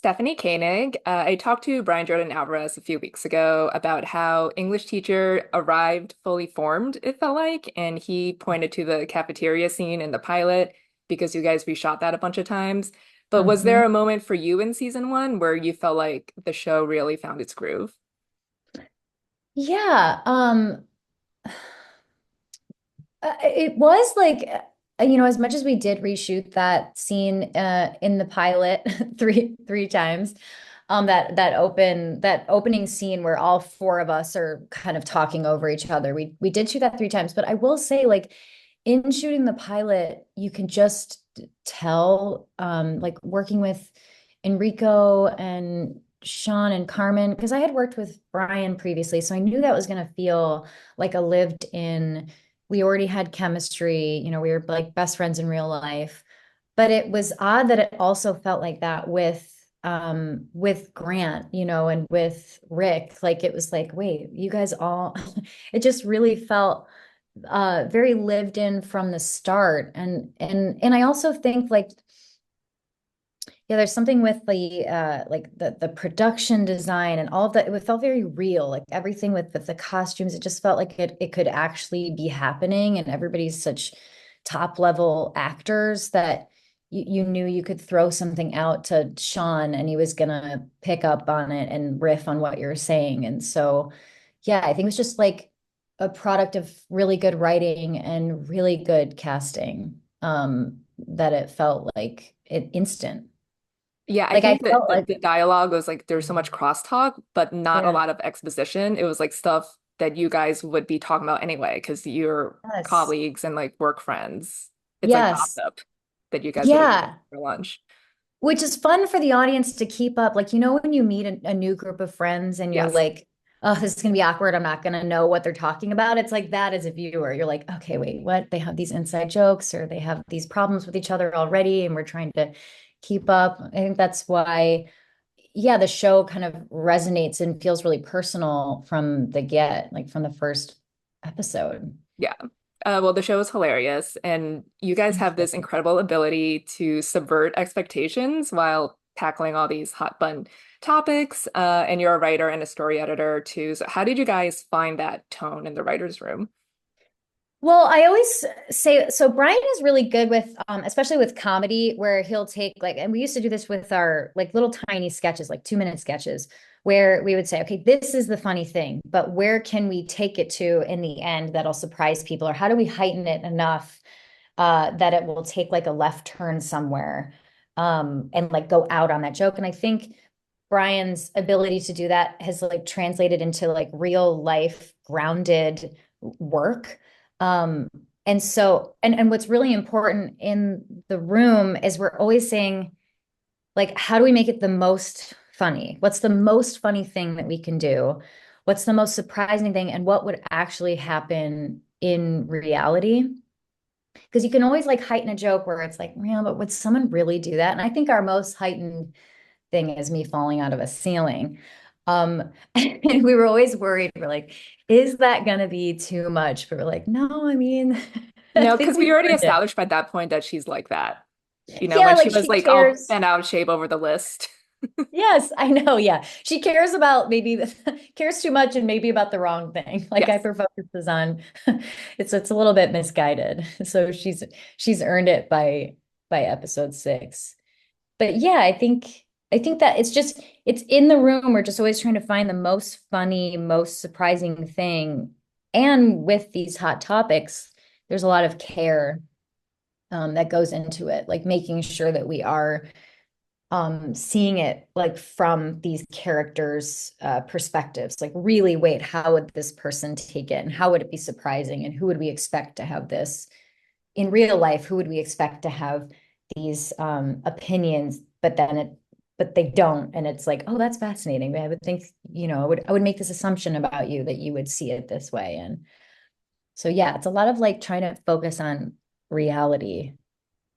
Stephanie Koenig. I talked to Brian Jordan Alvarez a few weeks ago about how English teacher arrived fully formed, it felt like, and he pointed to the cafeteria scene in the pilot because you guys reshot that a bunch of times. But was hmm there a moment for you in season one where you felt like the show really found its groove? Yeah, it was like as much as we did reshoot that scene in the pilot three times, that opening scene where all four of us are kind of talking over each other. We did shoot that three times, but I will say, like, in shooting the pilot, you can just tell, like working with Enrico and Sean and Carmen, because I had worked with Brian previously, so I knew that was going to feel like a lived in. We already had chemistry, we were like best friends in real life. But it was odd that it also felt like that with Grant, and with Rick. Like, it was like, wait, you guys all it just really felt very lived in from the start. And I also think, like, yeah, there's something with the production design and all of that. It felt very real, like everything with the costumes. It just felt like it could actually be happening, and everybody's such top level actors that you knew you could throw something out to Sean and he was gonna pick up on it and riff on what you're saying. And so, yeah, I think it was just like a product of really good writing and really good casting. That it felt like it instant. Yeah, I Like, I think that felt the, like, the dialogue was like there's so much crosstalk, but not a yeah, lot of exposition. It was like stuff that you guys would be talking about anyway, because you're yes, colleagues and like work friends. It's like yes, gossip that you guys would have yeah, for lunch. which is fun for the audience to keep up. Like, when you meet a new group of friends and you're Yes. like, oh, this is gonna be awkward. I'm not gonna know what they're talking about. It's like that as a viewer. You're like, okay, wait, what? They have these inside jokes or they have these problems with each other already, and we're trying to keep up. I think that's why, yeah, the show kind of resonates and feels really personal from the get, like from the first episode. Yeah. Well, the show is hilarious, and you guys Thank have you. this incredible ability to subvert expectations while tackling all these hot button topics. And you're a writer and a story editor too. So how did you guys find that tone in the writer's room? Well, I always say, so Brian is really good with, especially with comedy, where he'll take, like, and we used to do this with our like little tiny sketches, like 2 minute sketches, where we would say, okay, this is the funny thing, but where can we take it to in the end that'll surprise people? Or how do we heighten it enough that it will take like a left turn somewhere, and like go out on that joke? And I think Brian's ability to do that has like translated into like real life grounded work. Um, and so, and what's really important in the room is we're always saying, like, how do we make it the most funny? What's the most funny thing that we can do? What's the most surprising thing? And what would actually happen in reality? Because you can always like heighten a joke where it's like, yeah, but would someone really do that? And I think our most heightened thing is me falling out of a ceiling. And we were always worried. We're like, is that gonna be too much? But we're like, no, I mean, I No, think because we've we already earned it. established by that point that she's like that. Yeah, When she like was she like all cares. bent out of shape over the list. Yes, I know. Yeah. She cares about maybe cares too much and maybe about the wrong thing. Like, Yes. hyper focuses on it's a little bit misguided. So she's earned it by episode 6. But yeah, I think that it's in the room. We're just always trying to find the most funny, most surprising thing. And with these hot topics, there's a lot of care that goes into it, like making sure that we are seeing it like from these characters' perspectives. Like, really, wait, how would this person take it, and how would it be surprising, and who would we expect to have this in real life? Who would we expect to have these opinions, but they don't, and it's like, oh, that's fascinating. I would think, I would make this assumption about you that you would see it this way. And so, yeah, it's a lot of like trying to focus on reality.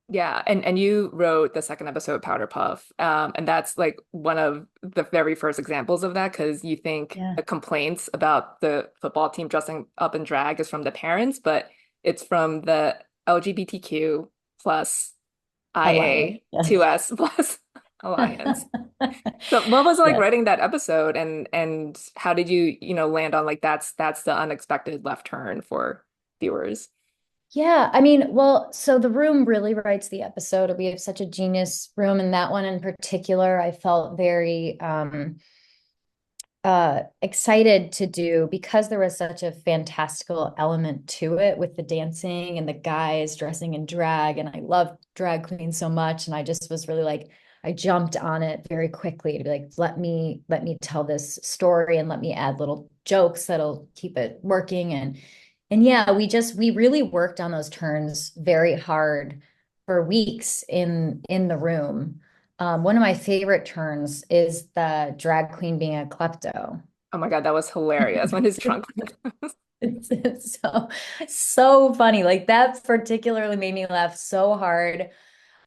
Yeah, and you wrote the second episode of Powderpuff, and that's like one of the very first examples of that because you think Yeah. the complaints about the football team dressing up in drag is from the parents, but it's from the LGBTQ plus Alliance. Yes. IA2S plus alliance. So what was it like Yeah. writing that episode and how did you, land on like that's the unexpected left turn for viewers? Yeah, I mean, well, so the room really writes the episode. We have such a genius room, and that one in particular, I felt very excited to do because there was such a fantastical element to it with the dancing and the guys dressing in drag. And I love drag queens so much. And I just was really like, I jumped on it very quickly to be like, let me tell this story and let me add little jokes that'll keep it working. And yeah, we really worked on those turns very hard for weeks in the room. One of my favorite turns is the drag queen being a klepto. Oh my God, that was hilarious when his trunk went. It's so funny. Like that particularly made me laugh so hard.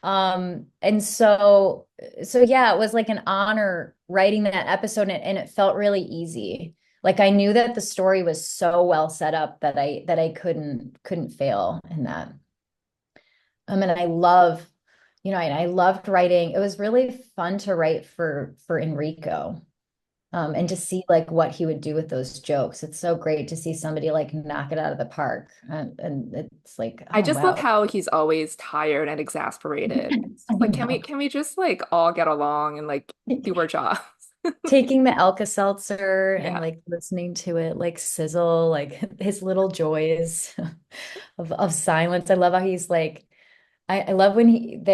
And so yeah, it was like an honor writing that episode and it felt really easy. Like I knew that the story was so well set up that I couldn't fail in that. And I love, I loved writing. It was really fun to write for Enrico. And to see like what he would do with those jokes. It's so great to see somebody like knock it out of the park. And it's like, I oh just love wow. how he's always tired and exasperated. It's I like, can we know. can we just like all get along and like do our jobs? Taking the Alka-Seltzer and Yeah. like listening to it like sizzle, like his little joys of silence. I love how he's like, I love when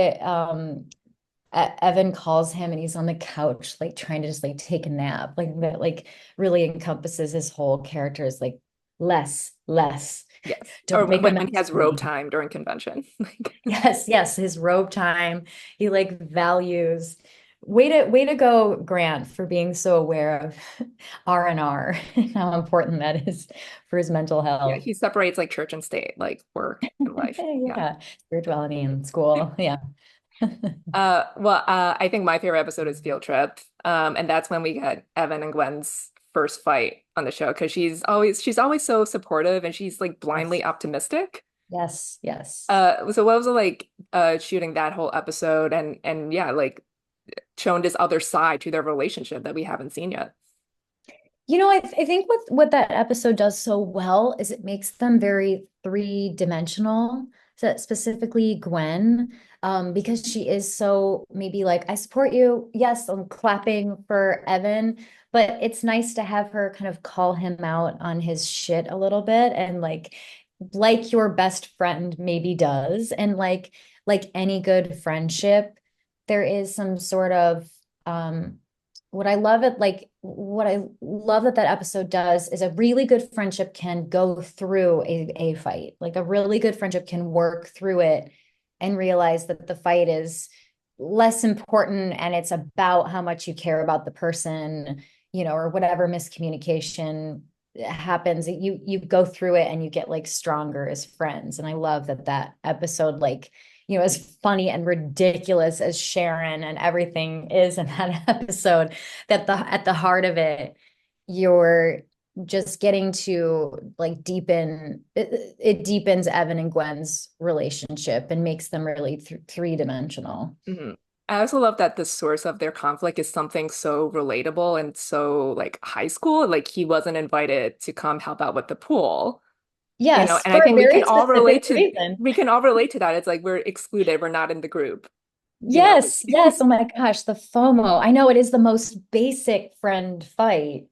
Evan calls him and he's on the couch, like trying to just like take a nap. Like that, like really encompasses his whole character is like less. Yes. Or Don't make a when mess he has of robe me. time during convention. Yes, his robe time. He like values. Way to go, Grant, for being so aware of R&R and how important that is for his mental Yeah, health. he separates like church and state, like work and life. Yeah. Yeah, spirituality in school. Yeah. I think my favorite episode is Field Trip. And that's when we get Evan and Gwen's first fight on the show because she's always so supportive and she's like Yes. blindly optimistic. Yes. So what was it like shooting that whole episode and yeah, like showing this other side to their relationship that we haven't seen yet? I think what that episode does so well is it makes them very three-dimensional. So specifically Gwen, because she is so maybe like, I support you. Yes, I'm clapping for Evan, but it's nice to have her kind of call him out on his shit a little bit and like your best friend maybe does. And like any good friendship, there is some sort of what I love that episode does is a really good friendship can go through a fight. Like a really good friendship can work through it and realize that the fight is less important and it's about how much you care about the person, or whatever miscommunication happens. You go through it and you get like stronger as friends. And I love that episode as funny and ridiculous as Sharon and everything is in that episode, that at the heart of it, you're just getting to like it deepens Evan and Gwen's relationship and makes them really three-dimensional. Mhm. I also love that the source of their conflict is something so relatable and so like high school. Like he wasn't invited to come help out with the pool, Yes, and I for a think very specific reason. we can all relate to that. It's like we're excluded, we're not in the group, like Yes. Oh my gosh, the FOMO. I know it is the most basic friend fight.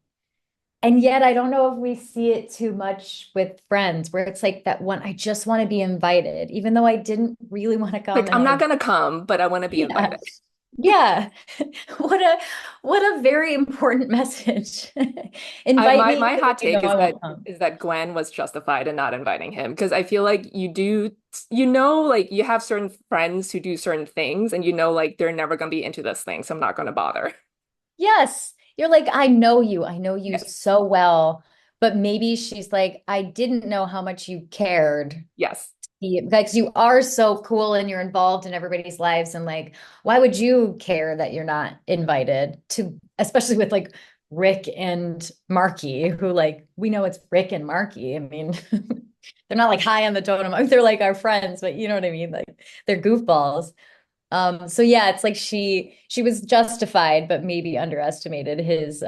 And yet, I don't know if we see it too much with friends, where it's like that one, I just want to be invited, even though I didn't really want to like come. And I'm not gonna come, but I want to be yeah, invited. yeah. What a very important message. I Invite my me, my even if hot you know take I won't come. is that Gwen was justified in not inviting him because I feel like like you have certain friends who do certain things and like they're never gonna be into this thing, so I'm not gonna bother. Yes, you're like, I know you Yes. so well, but maybe she's like, I didn't know how much you cared. Yes. Because you are so cool and you're involved in everybody's lives. And like, why would you care that you're not invited to, especially with like Rick and Markie, who like, we know it's Rick and Markie. I mean, they're not like high on the totem. They're like our friends, but you know what I mean? Like they're goofballs. So yeah, it's like she was justified, but maybe underestimated his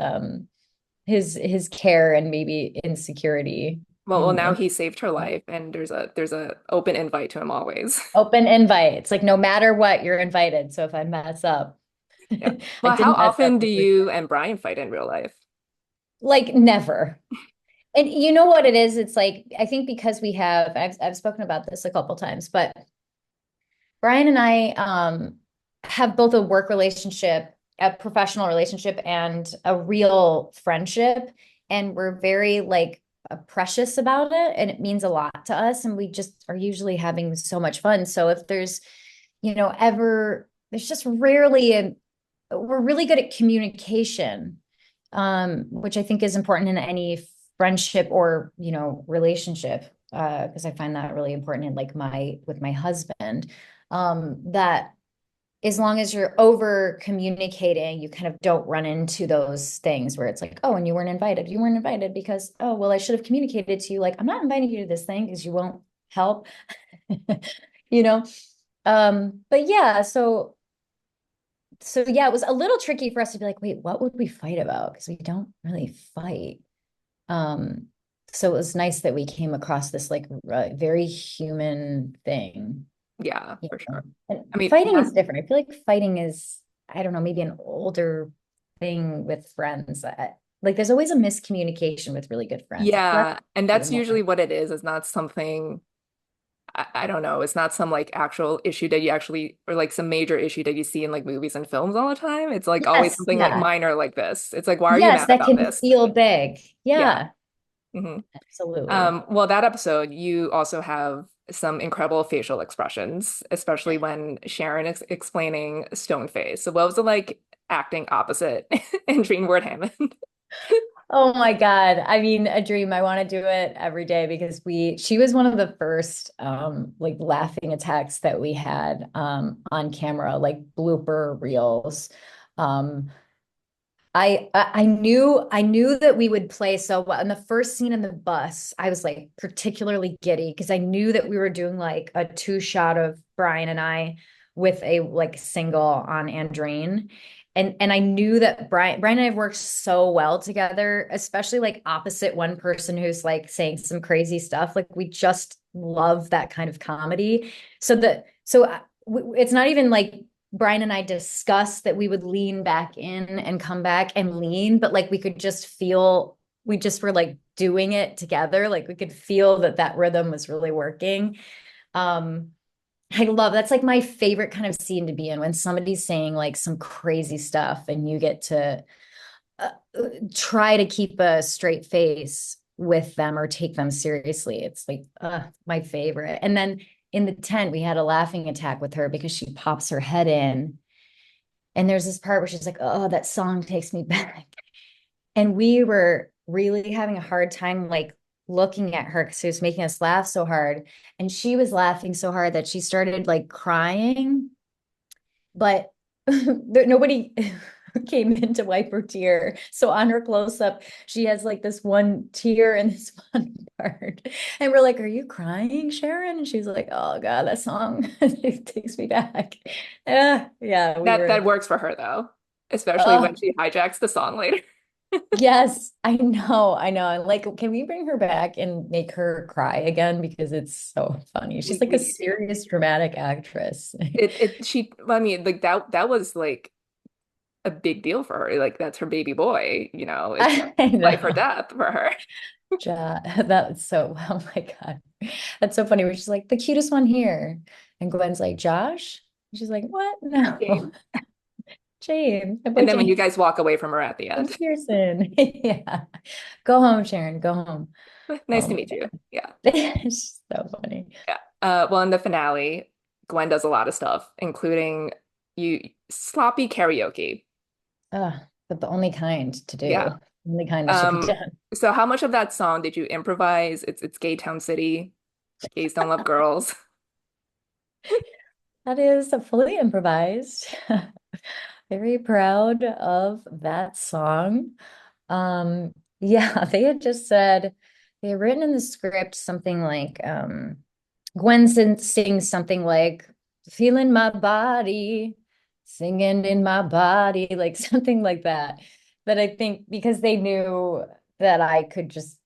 care and maybe insecurity. Well, now And he saved her life, and there's a open invite to him always. open invite. It's like no matter what, you're invited. So if I mess up, Yeah. I Well, how didn't mess up often do the first you time. and Brian fight in real life? Like never. And you know what it is? It's like I think because we have I've spoken about this a couple times, but Brian and I have both a work relationship, a professional relationship, and a real friendship. And we're very like precious about it. And it means a lot to us. And we just are usually having so much fun. So if there's, ever, there's just rarely, we're really good at communication, which I think is important in any friendship or, relationship. Because I find that really important in like with my husband, that as long as you're over communicating, you kind of don't run into those things where it's like, oh, and you weren't invited. You weren't invited because, oh, well, I should have communicated to you, like, I'm not inviting you to this thing because you won't help, you know? But yeah, so yeah, it was a little tricky for us to be like, wait, what would we fight about? Because we don't really fight. Um, so it was nice that we came across this like very human thing. Yeah, You for know, sure. and I mean, fighting is different. I feel like fighting is, I don't know, maybe an older thing with friends. Like there's always a miscommunication with really good friends. I feel like yeah, and even that's more. usually what it is. It's not something I don't know. It's not some like actual issue that you actually or like some major issue that you see in like movies and films all the time. It's like always Yes, something like yeah. minor like this. It's like, why are you Yes, mad that about can this? feel big. Yeah. Yeah, hmm absolutely. Well, that episode, you also have some incredible facial expressions, especially when Sharon is explaining stone face. So what was it like acting opposite in Dream Word Hammond? Oh my God. I mean, a dream. I want to do it every day because she was one of the first like laughing attacks that we had on camera, like blooper reels. Um I knew that we would play so well. In the first scene in the bus, I was like particularly giddy because I knew that we were doing like a two shot of Brian and I with a like single on Andrine. And I knew that Brian and I have worked so well together, especially like opposite one person who's like saying some crazy stuff. Like we just love that kind of comedy. It's not even like Brian and I discussed that we would lean back in and come back and lean, but like we could just feel, we just were like doing it together. Like we could feel that that rhythm was really working. Um, I love that's like my favorite kind of scene to be in when somebody's saying like some crazy stuff and you get to uh, try to keep a straight face with them or take them seriously. It's like my favorite. And then in the tent, we had a laughing attack with her because she pops her head in. And there's this part where she's like, oh, that song takes me back. And we were really having a hard time, like looking at her because she was making us laugh so hard. And she was laughing so hard that she started like crying, but nobody came in to wipe her tear. So on her close up, she has like this one tear in this one part. And we're like, are you crying, Sharon? And she's like, oh God, that song it takes me back. Yeah, we That were. works for her though, especially when Oh, she hijacks the song later. yes, I know. I know. I'm like, can we bring her back and make her cry again? Because it's so funny. She's We like a need to. serious dramatic actress. I mean, like that was like a big deal for her. Like that's her baby boy, it's I life or know. death for her. That's so, oh my God. That's so funny. We're just like the cutest one here. And Gwen's like, Josh? She's like, what? No. Shame. James, my boy And then when you James. guys walk away from her at the James end, Pearson. Yeah. Go home, Sharon. Go home. nice Oh to my meet you. Yeah. God. It's so funny. Yeah. Well, in the finale, Gwen does a lot of stuff, including you sloppy karaoke. But the only kind to Yeah. do. Only kind that should be Um, done. so how much of that song did you improvise? It's Gay Town City. Gays don't love girls. That is fully improvised. Very proud of that song. Yeah, they had just said they had written in the script something like Gwen sings something like feeling my body, singing in my body, like something like that. But I think because they knew that I could just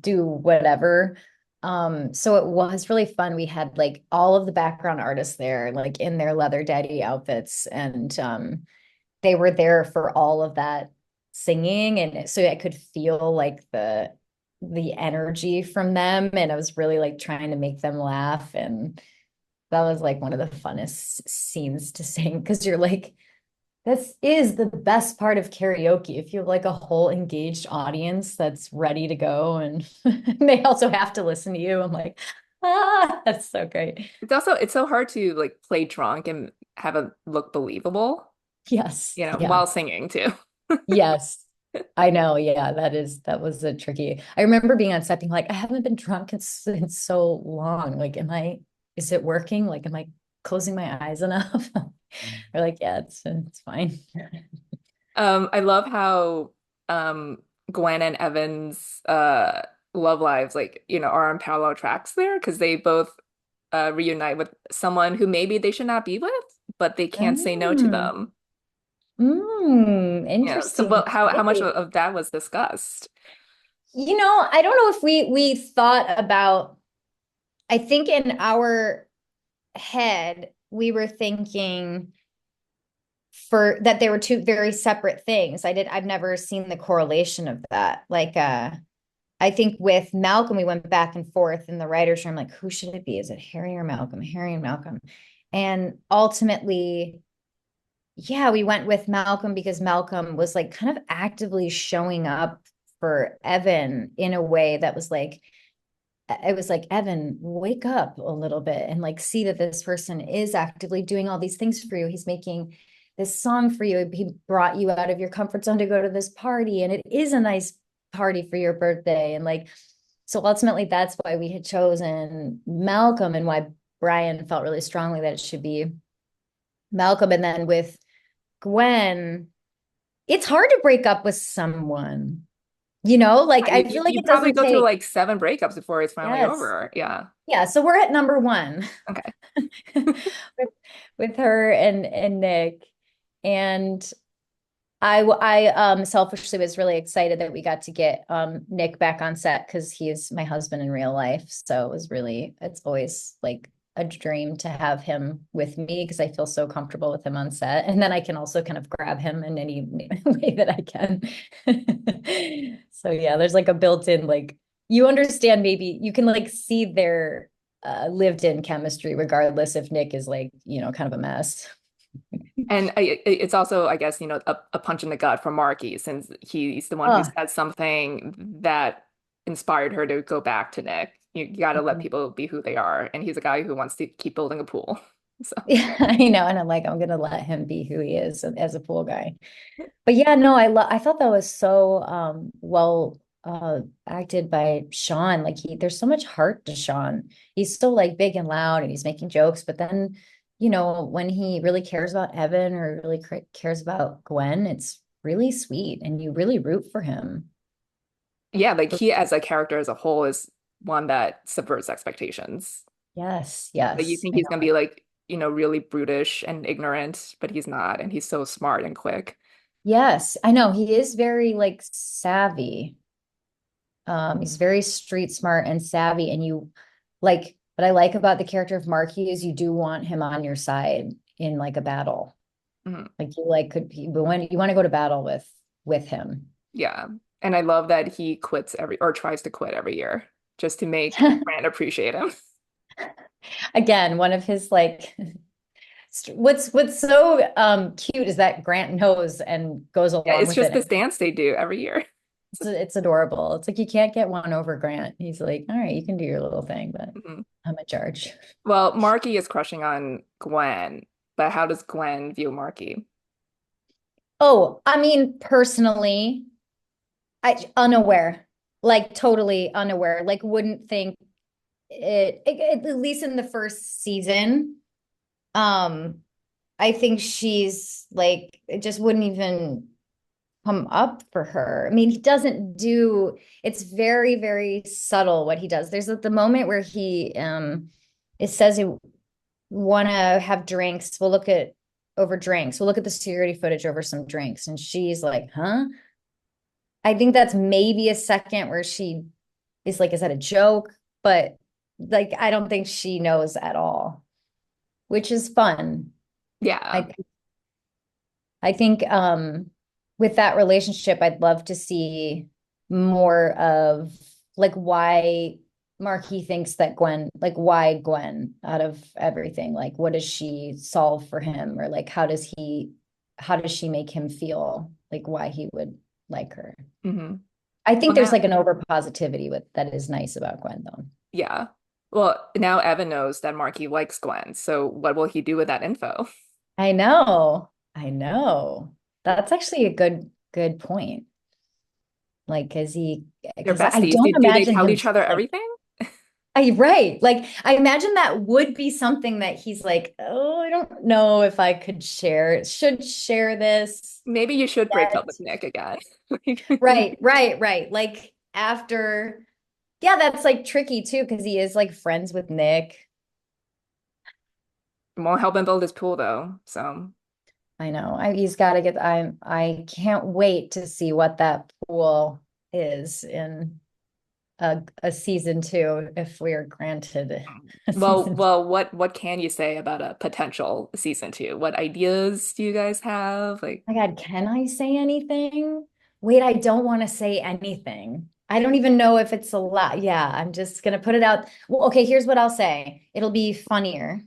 do whatever. So it was really fun. We had like all of the background artists there, like in their leather daddy outfits, and they were there for all of that singing, and so I could feel like the energy from them, and I was really like trying to make them laugh, and that was like one of the funnest scenes to sing because you're like, this is the best part of karaoke. If you have like a whole engaged audience that's ready to go and they also have to listen to you. I'm like, ah, that's so great. It's so hard to like play drunk and have it look believable, Yes. Yeah. while singing too. Yes. I know. Yeah, that was a tricky. I remember being on set being like, I haven't been drunk in so long. Like, is it working? Like, am I closing my eyes enough? They're like, yeah, it's fine. I love how um Gwen and Evan's love lives like, are on parallel tracks there because they both reunite with someone who maybe they should not be with, but they can't say no to Mm, them. So interesting. but how much of that was discussed? I don't know if we thought about, I think in our head, we were thinking for that they were two very separate things. I've never seen the correlation of that. Like I think with Malcolm, we went back and forth in the writer's room, like, who should it be? Is it Harry or Malcolm? Harry and Malcolm. And ultimately, yeah, we went with Malcolm because Malcolm was like kind of actively showing up for Evan in a way that was like, it was like, Evan, wake up a little bit and like see that this person is actively doing all these things for you. He's making this song for you. He brought you out of your comfort zone to go to this party, and it is a nice party for your birthday. And like, so ultimately, that's why we had chosen Malcolm and why Brian felt really strongly that it should be Malcolm. And then with Gwen, it's hard to break up with someone, like I feel like You it probably doesn't go through take, like seven breakups before it's finally yes. over. Yeah. Yeah, so we're at number one Okay. with, with her and Nick. And I selfishly was really excited that we got to get Nick back on set because he's my husband in real life. So it's always like a dream to have him with me because I feel so comfortable with him on set. And then I can also kind of grab him in any way that I can. So yeah, there's like a built-in, like, you understand, maybe you can like see their lived in chemistry regardless if Nick is like, kind of a mess. And it's also, I guess, a punch in the gut for Markie since he's the one who Oh, said something that inspired her to go back to Nick. You got to let people be who they are. And he's a guy who wants to keep building a pool. So, yeah, I know. And I'm gonna let him be who he is as a pool guy. But yeah, no, I thought that was so well acted by Sean. Like there's so much heart to Sean. He's still like big and loud and he's making jokes, but then, when he really cares about Evan or really cares about Gwen, it's really sweet and you really root for him. yeah, like he as a character as a whole is one that subverts expectations. Yes, Like you yes. think I he's gonna know. be like, really brutish and ignorant, but he's not. And he's so smart and quick. Yes, I know. He is very like savvy. He's very street smart and savvy, and you like what I like about the character of Marky is you do want him on your side in like a battle. Mhm. Like you like could be, but when you want to go to battle with him. Yeah. And I love that he quits or tries to quit every year just to make Grant appreciate him. Again, one of his like what's so cute is that Grant knows and goes Yeah, along it's with just it. this dance they do every year. It's adorable. It's like you can't get one over Grant. He's like, all right, you can do your little thing, but Mhm. I'm in charge. Well, Marky is crushing on Gwen, but how does Gwen view Marky? Oh, I mean, personally, I unaware, like totally unaware, like wouldn't think at least in the first season. Um, I think she's like, it just wouldn't even come up for her. I mean, he doesn't do, it's very, very subtle what he does. There's the moment where he it says it want to have drinks. We'll look at over drinks. We'll look at the security footage over some drinks. And she's like, huh? I think that's maybe a second where she is like, is that a joke? But like, I don't think she knows at all, which is fun. Yeah. I I think with that relationship, I'd love to see more of like why Markie thinks that Gwen, like why Gwen out of everything, like what does she solve for him, or like how does she make him feel, like why he would like her. Hmm. I think Well, there's now, like an over positivity with that is nice about Gwen though. yeah. Well, now Evan knows that Marky likes Gwen. So what will he do with that info? I know. I know. That's actually a good point. Like, They're because I besties. don't Do they imagine tell him each other like, everything? right. Like, I imagine that would be something that he's like, oh, I don't know if I could should share this Maybe you should break up yet. with Nick again. Right. Like, after, yeah, that's like tricky too, because he is like friends with Nick. Won't help him build his pool though. So I know. He's got to get, I can't wait to see what that pool is in a season two, if we are granted a season two. what can you say about a potential season two? What ideas do you guys have? Like, My God, can I say anything? Wait, I don't want to say anything. I don't even know if it's a lot. Yeah, I'm just gonna put it out. Well, okay, here's what I'll say. It'll be funnier.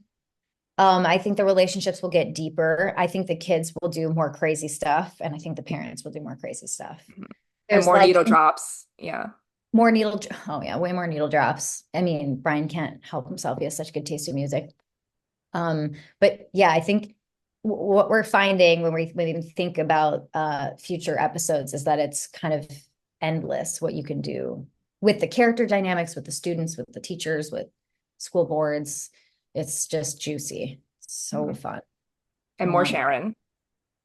I think the relationships will get deeper. I think the kids will do more crazy stuff, and I think the parents will do more crazy stuff. and There's more like needle drops. Yeah. more oh yeah, way more needle drops. I mean, Brian can't help himself. He has such good taste in music. But yeah, I think what we're finding when we think about future episodes is that it's kind of endless what you can do with the character dynamics, with the students, with the teachers, with school boards. It's just juicy. So Mhm. fun. I And more want Sharon.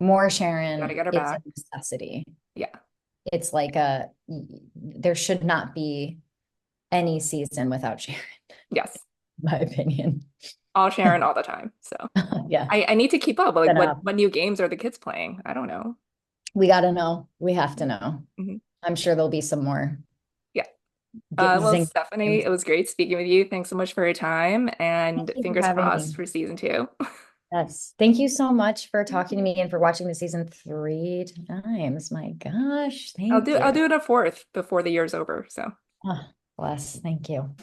more Gotta Sharon. get her It's a back. necessity. Yeah. It's like there should not be any season without Sharon, Yes. in my opinion. All Sharon all the time. So Yeah. I need to keep up. Like Enough. what new games are the kids playing? I don't know. We got to know. We have to know. Mhm. I'm sure there'll be some more Yeah. get Well, zing. Stephanie, it was great speaking with you. Thanks so much for your time Thank and you for fingers having crossed me. for season two. Yes. Thank you so much for talking to me and for watching the season 3 times. My gosh. Thank I'll you. do it a fourth before the year's over. So Oh, bless. Thank you.